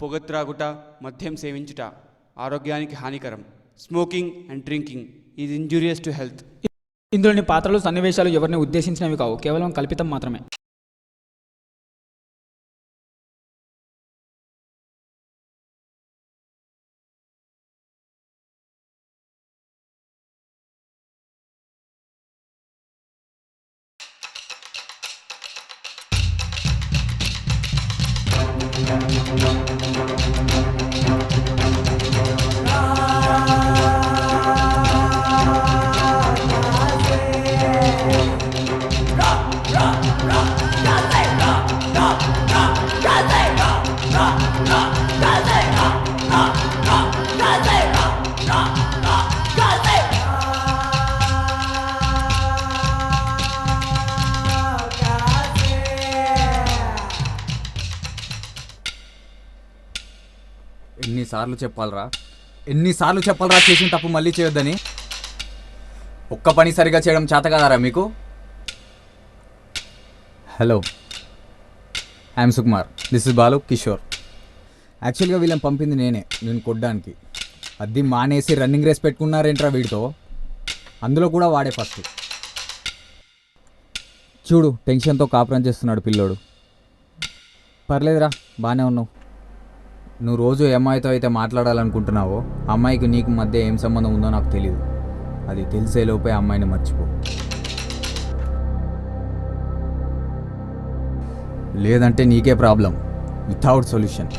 పొగ త్రాగుట, మద్యం సేవించుట ఆరోగ్యానికి హానికరం. Smoking and drinking is injurious to health. ఇందులోని పాత్రలు, సన్నివేశాలు ఎవరిని ఉద్దేశించినవి కావు, కేవలం కల్పితం మాత్రమే. ఎన్నిసార్లు చెప్పాలరా చేసిన తప్పు మళ్ళీ చేయొద్దని. ఒక్క పని సరిగా చేయడం చేత కదారా మీకు? Hello, I'm Sukumar, this is Balu Kishore. యాక్చువల్గా వీళ్ళని పంపింది నేను కొట్టడానికి. అది మానేసి రన్నింగ్ రేస్ పెట్టుకున్నారేంట్రా వీడితో. అందులో కూడా వాడే ఫస్ట్. చూడు, టెన్షన్తో కాపురం చేస్తున్నాడు పిల్లోడు. పర్లేదురా, బాగానే ఉన్నావు. నువ్వు రోజు ఏ అమ్మాయితో అయితే మాట్లాడాలనుకుంటున్నావో ఆ అమ్మాయికి నీకు మధ్య ఏం సంబంధం ఉందో నాకు తెలియదు. అది తెలిసేలోపే అమ్మాయిని మర్చిపో. లేదంటే నీకే ప్రాబ్లం వితౌట్ సొల్యూషన్.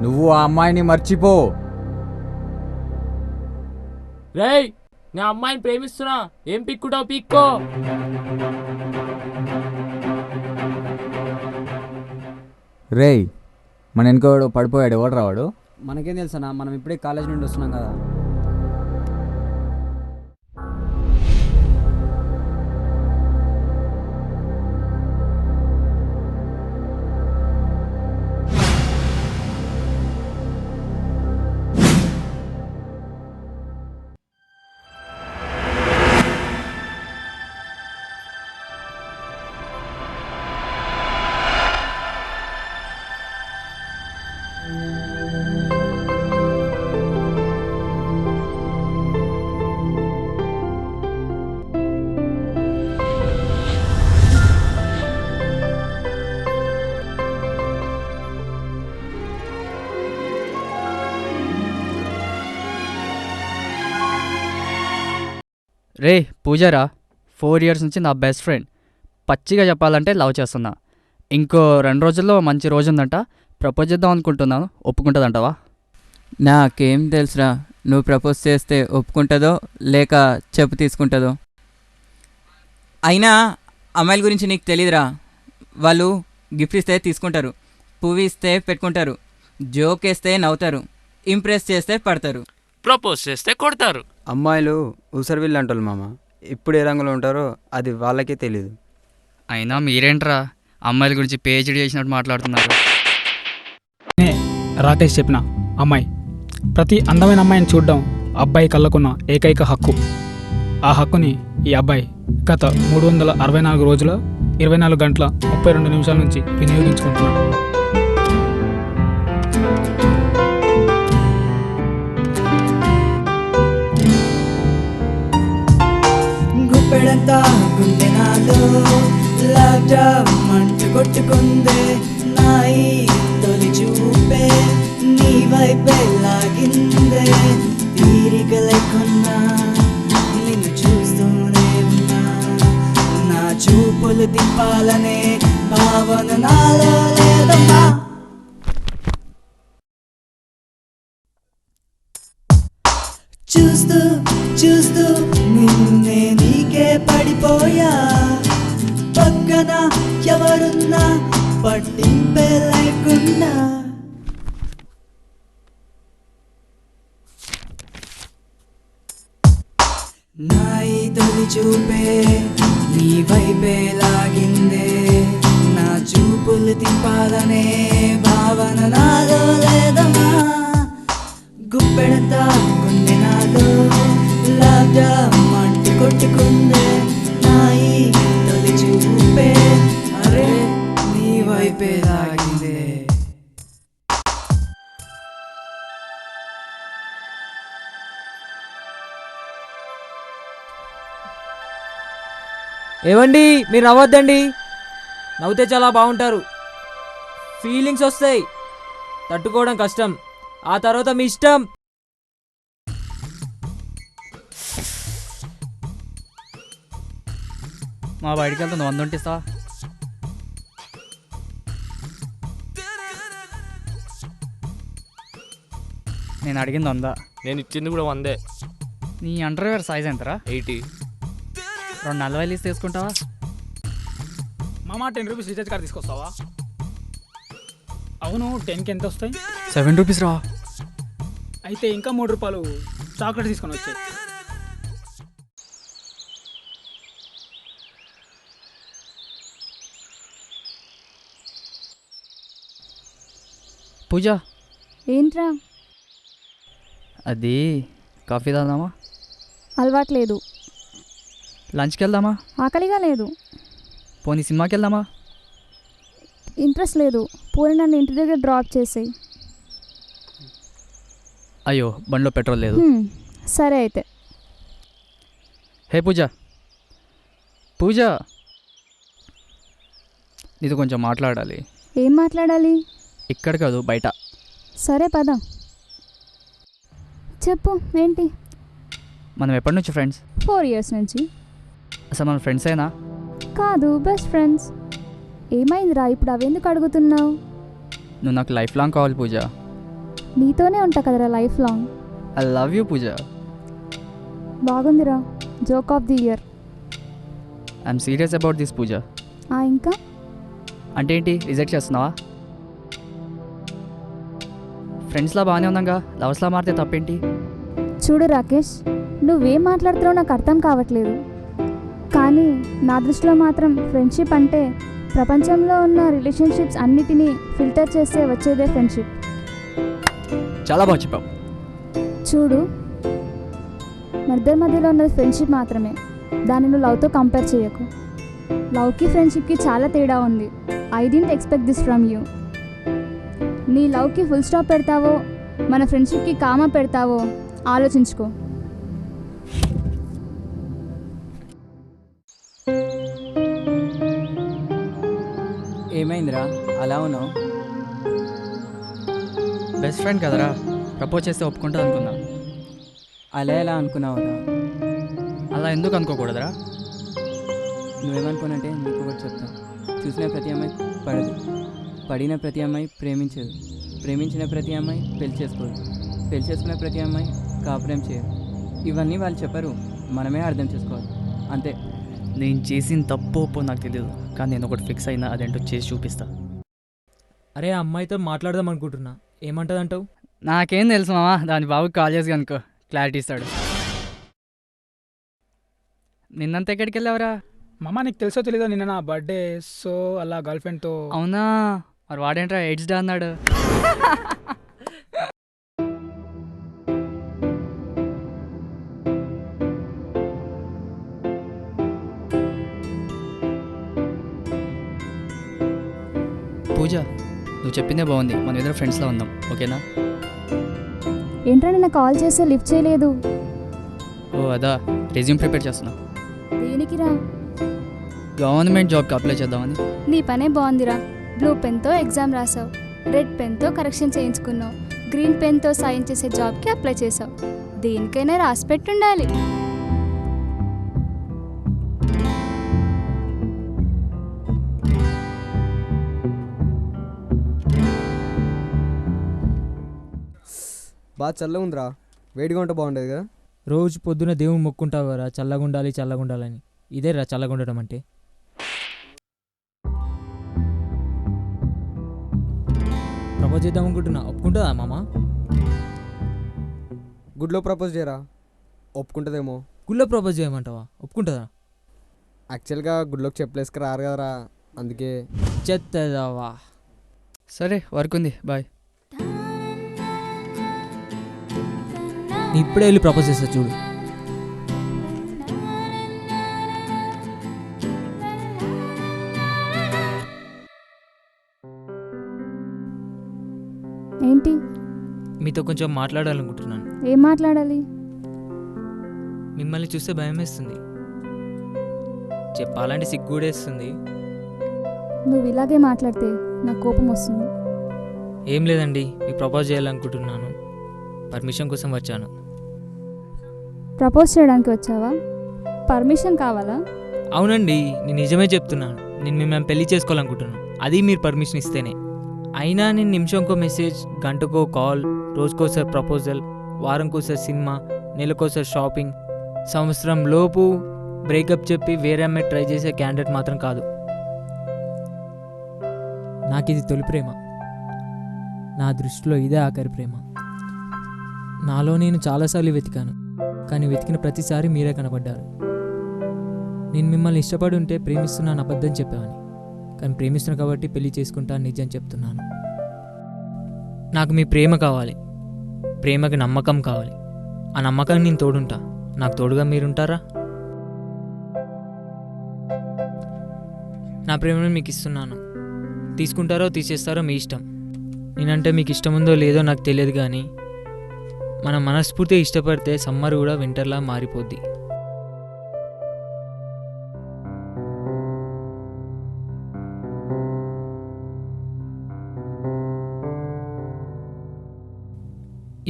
నువ్వు ఆ అమ్మాయిని మర్చిపో. రేయ్, నా అమ్మాయిని ప్రేమిస్తున్నా, ఏం పిక్కుంటావు పిక్కో. రేయ్, మన వెనుకోడు పడిపోయాడు, ఎవడు రావాడు? మనకేం తెలుసన్నా, మనం ఇప్పుడే కాలేజ్ నుండి వస్తున్నాం కదా. రే పూజారా, 4 years నుంచి నా బెస్ట్ ఫ్రెండ్. పచ్చిగా చెప్పాలంటే లవ్ చేస్తున్నా. ఇంకో 2 రోజుల్లో మంచి రోజు ఉందంట, ప్రపోజ్ చేద్దాం అనుకుంటున్నాను. ఒప్పుకుంటుందంటవా? నాకేం తెలుసురా, నువ్వు ప్రపోజ్ చేస్తే ఒప్పుకుంటుందో లేక చెప్పు తీసుకుంటుందో. అయినా అమ్మాయిల గురించి నీకు తెలీదురా. వాళ్ళు గిఫ్ట్ ఇస్తే తీసుకుంటారు, పువ్వు ఇస్తే పెట్టుకుంటారు, జోక్ వేస్తే నవ్వుతారు, ఇంప్రెస్ చేస్తే పడతారు, ప్రపోజ్ చేస్తే కొడతారు. అమ్మాయిలు ఊసరవిల్లు అంటారు మామ. ఇప్పుడు ఏ రంగులో ఉంటారో అది వాళ్ళకే తెలీదు. అయినా మీరేంట్రా అమ్మాయిల గురించి పేజీ చేసినట్టు మాట్లాడుతున్నారు? రాకేష్ చెప్పిన అమ్మాయి, ప్రతి అందమైన అమ్మాయిని చూడడం అబ్బాయి కళ్ళకున్న ఏకైక హక్కు. ఆ హక్కుని ఈ అబ్బాయి గత 364 రోజుల 24 గంటల 32 నిమిషాల నుంచి వినియోగించుకుంటున్నాడు. గుప్పెడంతా గుండె నాలో లాక్డౌన్ మంటు కొట్టుకుందే. నాయి తొలి చూపే నీ వైపే లాగిందే. తీరిక లేకున్నా నిన్ను చూస్తూనే ఉన్నా. నా చూపులు తిప్పాలనే భావన నాలో లేదమ్మా. చూస్తూ చూస్తూ నిన్నే నీకే పడిపోయా. పక్కన ఎవరున్నా పట్టింపే లేకున్నా. నా ఈ తొలి చూపే నీ వైపే లాగిందే. నా చూపులు తిప్పాలనే భావన నాలో లేదమ్మా. గుప్పెడంతా గుండె నాలో లాక్డౌన్ మంటు కొట్టుకుందే. నాయి తొలి చూపే అరే నీ వైపు వైపే లాగిందే. ఏవండి మీరు నవ్వద్దండి, నవ్వుతే చాలా బాగుంటారు. ఫీలింగ్స్ వస్తాయి, తట్టుకోవడం కష్టం. ఆ తర్వాత మీ ఇష్టం. మా బయటికి వెళ్తుంది 100 ఉంటిస్తా. నేను అడిగింది 100. నేను ఇచ్చింది కూడా 100. నీ అండర్వేర్ సైజ్ ఎంతరా? 80. 240 తీసుకుంటావా? మామ 10 రూపీస్ రీఛార్జ్ కార్డ్ తీసుకొస్తావా? అవును 10కి ఎంత వస్తాయి? 7 రూపీస్ రా. అయితే ఇంకా 3 రూపాయలు చాక్లెట్ తీసుకొని వచ్చాయి. పూజ, ఏంట్రా? అది కాఫీ తాగుదామా? అలవాట్లేదు. లంచ్కి వెళ్దామా? ఆకలిగా లేదు. పోనీ సినిమాకి వెళ్దామా? ఇంట్రెస్ట్ లేదు. పోనీ నన్ను ఇంటి దగ్గర డ్రాప్ చేసేయి. అయ్యో బండిలో పెట్రోల్ లేదు. సరే అయితే. హే పూజ, పూజ నీతో కొంచెం మాట్లాడాలి. ఏం మాట్లాడాలి? ఇక్కడ కాదు, బయట. సరే పద. చెప్పు, ఏంటి? మనం ఎప్పటి నుంచి ఫ్రెండ్స్? 4 years నుంచి. అసలు మన ఫ్రెండ్సేనా? కాదు, బెస్ట్ ఫ్రెండ్స్. ఏమైందిరా ఇప్పుడు అవెందుకు అడుగుతున్నావు? నువ్వు నాకు లైఫ్ లాంగ్ కావాలి పూజ. నీతోనే ఉంటా కదరా life long. I love you Pooja. బాగుందిరా, joke of the year. I'm serious about this Pooja. ఇంకా అంటే ఏంటి, రిజెక్ట్ చేస్తున్నావా? ఫ్రెండ్స్లా బాగానే ఉందంగా, లవర్స్లా మారితే తప్పేంటి? చూడు రాకేష్, నువ్వేం మాట్లాడుతున్నావు నాకు అర్థం కావట్లేదు. కానీ నా దృష్టిలో మాత్రం ఫ్రెండ్షిప్ అంటే ప్రపంచంలో ఉన్న రిలేషన్షిప్స్ అన్నిటినీ ఫిల్టర్ చేస్తే వచ్చేదే ఫ్రెండ్షిప్. చాలా బాగా చెప్పావు. చూడు, మధ్యలో ఉన్నది ఫ్రెండ్షిప్ మాత్రమే. దాన్ని నువ్వు లవ్తో కంపేర్ చేయకు. లవ్కి ఫ్రెండ్షిప్కి చాలా తేడా ఉంది. I didn't expect this from you. నీ లవ్కి ఫుల్ స్టాప్ పెడతావో మన ఫ్రెండ్షిప్కి కామా పెడతావో ఆలోచించుకో. ఏమైందిరా అలా ఉన్నావు? బెస్ట్ ఫ్రెండ్ కదరా, ప్రపోజ్ చేస్తే ఒప్పుకుంటా అనుకున్నా. అలా ఎలా అనుకున్నావురా? అలా ఎందుకు అనుకోకూడదురా? నువ్వేమనుకోనంటే నీకు ఒకటి చెప్తాను. చూసిన ప్రతి అమ్మాయి పడదు, పడిన ప్రతి అమ్మాయి ప్రేమించదు, ప్రేమించిన ప్రతి అమ్మాయి పెళ్లి చేసుకోదు, పెళ్లి చేసుకున్న ప్రతి అమ్మాయి కాపురం చేయదు. ఇవన్నీ వాళ్ళు చెప్పరు, మనమే అర్థం చేసుకోవాలి అంతే. నేను చేసిన తప్పు ఒప్పో నాకు తెలియదు, కానీ నేను ఒకటి ఫిక్స్ అయినా, అదేంటో చేసి చూపిస్తా. అరే ఆ అమ్మాయితో మాట్లాడదాం అనుకుంటున్నా, ఏమంటదంటావు? నాకేం తెలుసు మామా, దాని బాబుకి కాల్ చేసి కనుకో క్లారిటీ ఇస్తాడు. నిన్నంత ఎక్కడికి వెళ్ళావురా? మామ నీకు తెలుసో తెలీదో, నిన్న నా బర్త్డే. సో అలా గర్ల్ ఫ్రెండ్తో. అవునా? మరి వాడేంట్రా ఎయిడ్స్ డా అన్నాడు? పూజ, నువ్వు చెప్పిందే బాగుంది, మన ఇద్దరు ఫ్రెండ్స్లో ఉందాం, ఓకేనా? ఏంట్రా నిన్న కాల్ చేస్తే లిఫ్ట్ చేయలేదు? ఓ అదా, రెజ్యూమ్ ప్రిపేర్ చేస్తున్నా. దేనికిరా? గవర్నమెంట్ జాబ్కి అప్లై చేద్దామని. నీ పనే బాగుందిరా. బ్లూ పెన్తో ఎగ్జామ్ రాసావు, రెడ్ పెన్తో కరెక్షన్ చేయించుకున్నావు, గ్రీన్ పెన్తో సైన్ చేసే జాబ్కి అప్లై చేసావు. దేనికైనా రాసి పెట్టుండాలి. బాగా చల్లగా ఉందిరా, వేడిగా ఉంటే బాగుండేది కదా. రోజు పొద్దున దేవుని మొక్కుంటావు కదా చల్లగుండాలి చల్లగుండాలని. ఇదే రా చల్లగుండడం అంటే. ప్రపోజ్ చేద్దాం అనుకుంటున్నా, ఒప్పుకుంటుందా మామ? గుడ్లో ప్రపోజ్ చేయరా, ఒప్పుకుంటుందేమో. గుళ్ళో ప్రపోజ్ చేయమంటావా? ఒప్పుకుంటుందా? యాక్చువల్గా గుడ్లోకి చెప్పులేసుకు రారు కదరా, అందుకే. చెత్తదావా. సరే, వర్క్ ఉంది, బాయ్. నీ ఇప్పుడే వెళ్ళి ప్రపోజ్ చేస్తా చూడు. ఏంటి? మీతో కొంచెం మాట్లాడాలనుకుంటున్నాను. ఏం మాట్లాడాలి? మిమ్మల్ని చూస్తే భయం వేస్తుంది, చెప్పాలంటే సిగ్గుడేస్తుంది. నువ్వు ఇలాగే మాట్లాడితే నాకు కోపం వస్తుంది. ఏం లేదండి, మీకు ప్రపోజ్ చేయాలనుకుంటున్నాను. పర్మిషన్ కోసం వచ్చాను. ప్రపోజ్ చేయడానికి వచ్చావా? పర్మిషన్ కావాలా? అవునండి, నేను నిజమే చెప్తున్నాను. నేను మిమ్మల్ని పెళ్లి చేసుకోవాలనుకుంటున్నాను, అది మీరు పర్మిషన్ ఇస్తేనే. అయినా నేను నిమిషంకో మెసేజ్, గంటకో కాల్, రోజుకోసారి ప్రపోజల్, వారంకోసారి సినిమా, నెలకోసారి షాపింగ్, సంవత్సరం లోపు బ్రేకప్ చెప్పి వేరే అమ్మాయి ట్రై చేసే క్యాండిడేట్ మాత్రం కాదు. నాకు ఇది తొలి ప్రేమ. నా దృష్టిలో ఇదే ఆఖరి ప్రేమ. నాలో నేను చాలాసార్లు వెతికాను, కానీ వెతికిన ప్రతిసారి మీరే కనపడ్డారు. నేను మిమ్మల్ని ఇష్టపడి ఉంటే ప్రేమిస్తున్నాను అబద్ధం చెప్పామని, కానీ ప్రేమిస్తున్నా కాబట్టి పెళ్లి చేసుకుంటాను నిజం చెప్తున్నాను. నాకు మీ ప్రేమ కావాలి, ప్రేమకి నమ్మకం కావాలి. ఆ నమ్మకాన్ని నేను తోడుంటా. నాకు తోడుగా మీరుంటారా? నా ప్రేమను మీకు ఇస్తున్నాను, తీసుకుంటారో తీసేస్తారో మీ ఇష్టం. నేనంటే మీకు ఇష్టం ఉందో లేదో నాకు తెలియదు, కానీ మనం మనస్ఫూర్తిగా ఇష్టపడితే సమ్మర్ కూడా వింటర్లా మారిపోద్ది.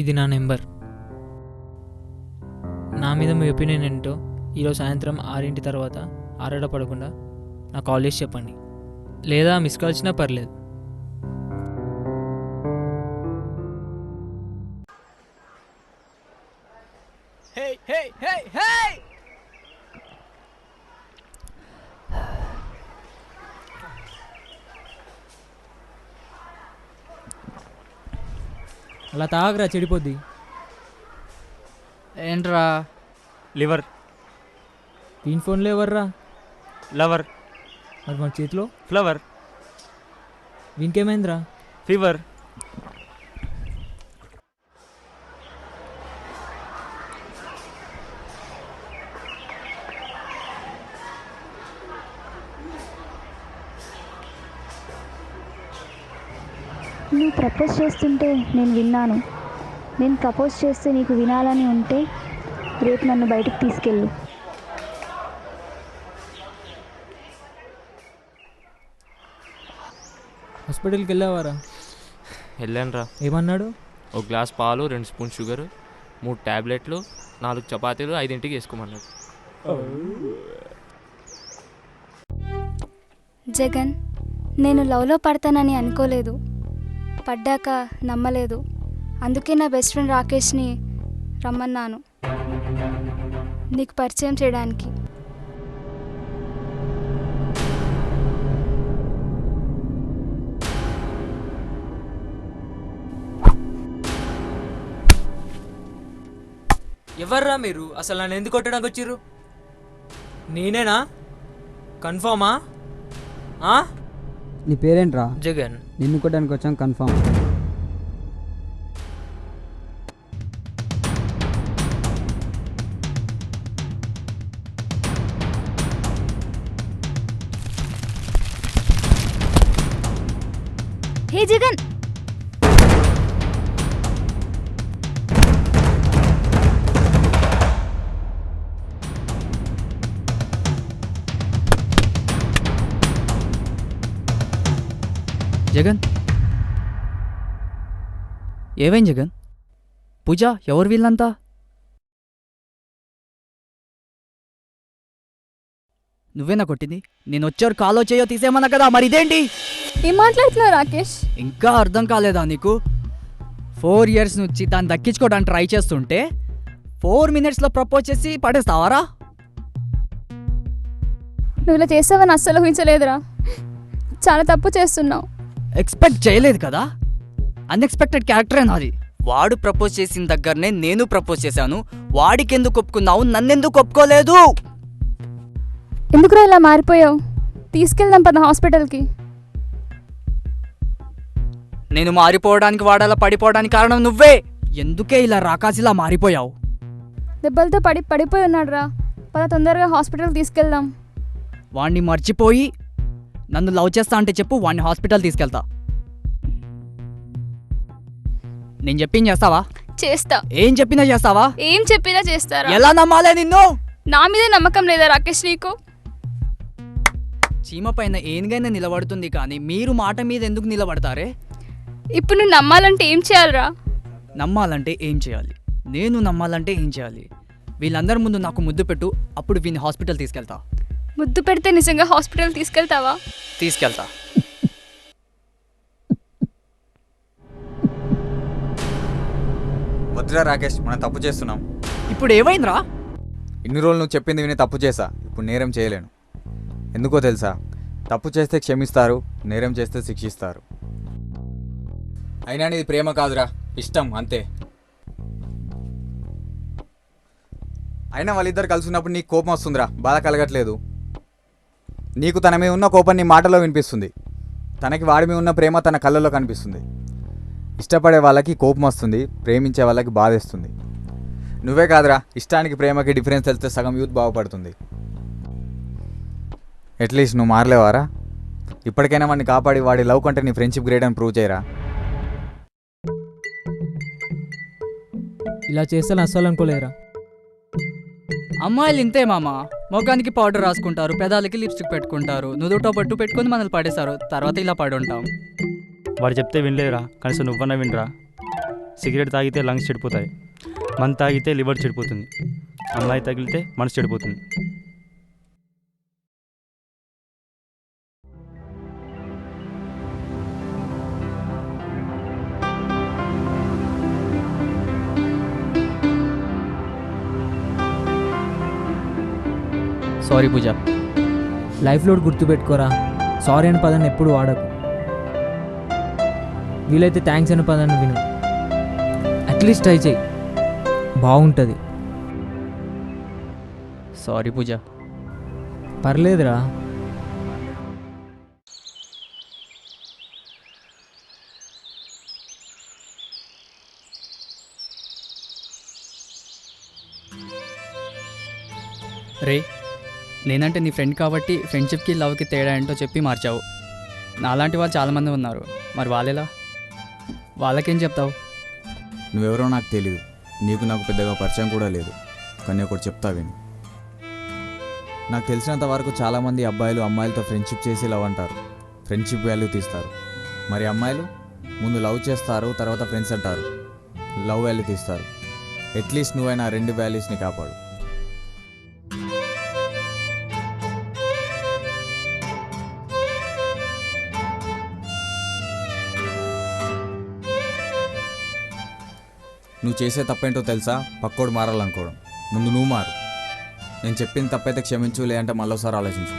ఇది నా నెంబర్. నా మీద మీ ఒపీనియన్ ఏంటో ఈరోజు సాయంత్రం 6 తర్వాత ఆరాటపడకుండా నాకు కాల్ చేసి చెప్పండి, లేదా మిస్ కాల్ ఇచ్చినా పర్లేదు. అలా తాగరా, చెడిపోద్ది. ఏంట్రా? లివర్. దీని ఫోన్లో ఎవర్రా? లవర్. మరి మన చేతిలో ఫ్లవర్. వీనికేమైందిరా? ఫీవర్. నువ్వు ప్రపోజ్ చేస్తుంటే నేను విన్నాను. నేను ప్రపోజ్ చేస్తే నీకు వినాలని ఉంటే రేపు నన్ను బయటికి తీసుకెళ్ళు. హాస్పిటల్కి వెళ్ళావారా? వెళ్ళానురా. ఏమన్నాడు? ఒక గ్లాస్ పాలు, 2 స్పూన్ షుగర్, 3 ట్యాబ్లెట్లు, 4 చపాతీలు 5ంటికి వేసుకోమన్నాడు. జగన్, నేను లవ్లో పడతానని అనుకోలేదు. పడ్డాక నమ్మలేదు. అందుకే నా బెస్ట్ ఫ్రెండ్ రాకేష్ని రమ్మన్నాను నీకు పరిచయం చేయడానికి. ఎవర్రా మీరు? అసలు నన్ను ఎందుకు కొట్టడానికి వచ్చిర్రు? నేనేనా? కన్ఫామా? నీ పేరేంట్రా? జగన్. నిన్ను కొట్టడానికి వచ్చాం, కన్ఫామ్. హే జగన్, జగన్, ఏవైంది జగన్? పూజ, ఎవరు వీళ్ళంతా? నువ్వేనా కొట్టింది? నేను వచ్చారు కాలో చేయో తీసేమన్నా కదా, మరి ఇదేంటి? ఏం మాట్లాడుతున్నావు రాకేష్? ఇంకా అర్థం కాలేదా నీకు? 4 years నుంచి దాన్ని దక్కించుకోవడానికి ట్రై చేస్తుంటే 4 minutesలో ప్రపోజ్ చేసి పడేస్తావారా? నువ్వు ఇలా చేస్తావని అస్సలు ఊహించలేదురా. చాలా తప్పు చేస్తున్నావు. ఎక్స్పెక్ట్ చేయలేదు కదా. అన్ఎక్స్పెక్టెడ్ క్యారెక్టరే నాది. వాడు ప్రపోజ్ చేసిన దగ్గరనే నేను ప్రపోజ్ చేశాను. వాడికి ఎందుకు ఒప్పుకున్నావు, నన్నెందుకు ఒప్పుకోలేదు? ఎందుకురా ఇలా మారిపోయావు? తీసుకెళ్దాం పద హాస్పిటల్కి. నేను మారిపోవడానికి, వాడలా పడిపోవడానికి కారణం నువ్వే. ఎందుకే ఇలా రాకాసిలా మారిపోయావు? దెబ్బలతో పడిపోయి ఉన్నాడు రా. పద తొందరగా హాస్పిటల్కి తీసుకెళ్దాం. వాణ్ణి మర్చిపోయి నన్ను లవ్ చేస్తా అంటే చెప్పు, వాణ్ణి హాస్పిటల్ తీసుకెళ్తా. నేను చెప్పింది చేస్తావా? చేస్తా. ఏం చెప్పినా చేస్తావా? ఏం చెప్పినా చేస్తారా? ఎలా నమ్మాలే నిన్ను? నా మీద నమ్మకం లేదా రాకేష్ నీకు? చీమ పైన ఏనుగైనా నిలబడుతుంది కానీ మీరు మాట మీద ఎందుకు నిలబడతారే? ఇప్పుడు నువ్వు నమ్మాలంటే ఏం చేయాలరా? నమ్మాలంటే ఏం చేయాలి? నేను నమ్మాలంటే ఏం చేయాలి? వీళ్ళందరి ముందు నాకు ముద్దు పెట్టు, అప్పుడు వీని హాస్పిటల్ తీసుకెళ్తా. ముద్దు పెడితే నిజంగా హాస్పిటల్ తీసుకెళ్తావా? తీసుకెళ్తా. వద్దురా రాకేష్, మనం తప్పు చేస్తున్నాం. ఇప్పుడు ఏమైందిరా? ఇన్ని రోజులు నువ్వు చెప్పింది విని తప్పు చేశా, ఇప్పుడు నేరం చేయలేను. ఎందుకో తెలుసా? తప్పు చేస్తే క్షమిస్తారు, నేరం చేస్తే శిక్షిస్తారు. అయినా ఇది ప్రేమ కాదురా, ఇష్టం అంతే. అయినా వాళ్ళిద్దరు కలిసి ఉన్నప్పుడు నీకు కోపం వస్తుందిరా, బాధ కలగట్లేదు. నీకు తన మీద ఉన్న కోపం నీ మాటలో వినిపిస్తుంది, తనకి వాడి మీద ఉన్న ప్రేమ తన కళ్ళల్లో కనిపిస్తుంది. ఇష్టపడే వాళ్ళకి కోపం వస్తుంది, ప్రేమించే వాళ్ళకి బాధేస్తుంది. నువ్వే కాదురా, ఇష్టానికి ప్రేమకి డిఫరెన్స్ తెలిస్తే సగం యూత్ బాగుపడుతుంది. అట్లీస్ట్ నువ్వు మారలేవారా? ఇప్పటికైనా వాడిని కాపాడి వాడి లవ్ కంటే నీ ఫ్రెండ్షిప్ గ్రేట్ అని ప్రూవ్ చేయరా? ఇలా చేస్తాను అస్సలు అనుకోలేరా. అమ్మాయిలు ఇంతే మామ, మొఖానికి పౌడర్ రాసుకుంటారు, పెదాలకి లిప్స్టిక్ పెట్టుకుంటారు, నుదుటో పట్టు పెట్టుకొని మనల్ని పడేస్తారు, తర్వాత ఇలా పడి ఉంటాం. వాడు చెప్తే వినలేదురా, కనీసం నువ్వన్నా వినరా. సిగరెట్ తాగితే లంగ్స్ చెడిపోతాయి, మందు తాగితే లివర్ చెడిపోతుంది, అమ్మాయి తగిలితే మనసు చెడిపోతుంది. సారీ పూజ. లైఫ్లో గుర్తుపెట్టుకోరా, సారీ అనే పదాన్ని ఎప్పుడు వాడకు. వీలైతే థ్యాంక్స్ అనే పదాన్ని విను. అట్లీస్ట్ ట్రై చేయి, బాగుంటుంది. సారీ పూజ. పర్లేదురా. రే, నేనంటే నీ ఫ్రెండ్ కాబట్టి ఫ్రెండ్షిప్కి లవ్కి తేడా ఏంటో చెప్పి మార్చావు. నాలాంటి వాళ్ళు చాలామంది ఉన్నారు, మరి వాళ్ళెలా? వాళ్ళకేం చెప్తావు? నువ్వెవరో నాకు తెలీదు, నీకు నాకు పెద్దగా పరిచయం కూడా లేదు, కానీ ఒకటి చెప్తా విని. నాకు తెలిసినంత వరకు చాలామంది అబ్బాయిలు అమ్మాయిలతో ఫ్రెండ్షిప్ చేసి లవ్ అంటారు, ఫ్రెండ్షిప్ వాల్యూ తీస్తారు. మరి అమ్మాయిలు ముందు లవ్ చేస్తారు, తర్వాత ఫ్రెండ్స్ అంటారు, లవ్ వాల్యూ తీస్తారు. అట్లీస్ట్ నువ్వైనా రెండు వాల్యూస్ని కాపాడు. నువ్వు చేసే తప్పేంటో తెలుసా? పక్కోడు మారాలనుకోవడం. ముందు నువ్వు మారు. నేను చెప్పింది తప్పైతే క్షమించు, లేదంటే మళ్ళీసారి ఆలోచించు.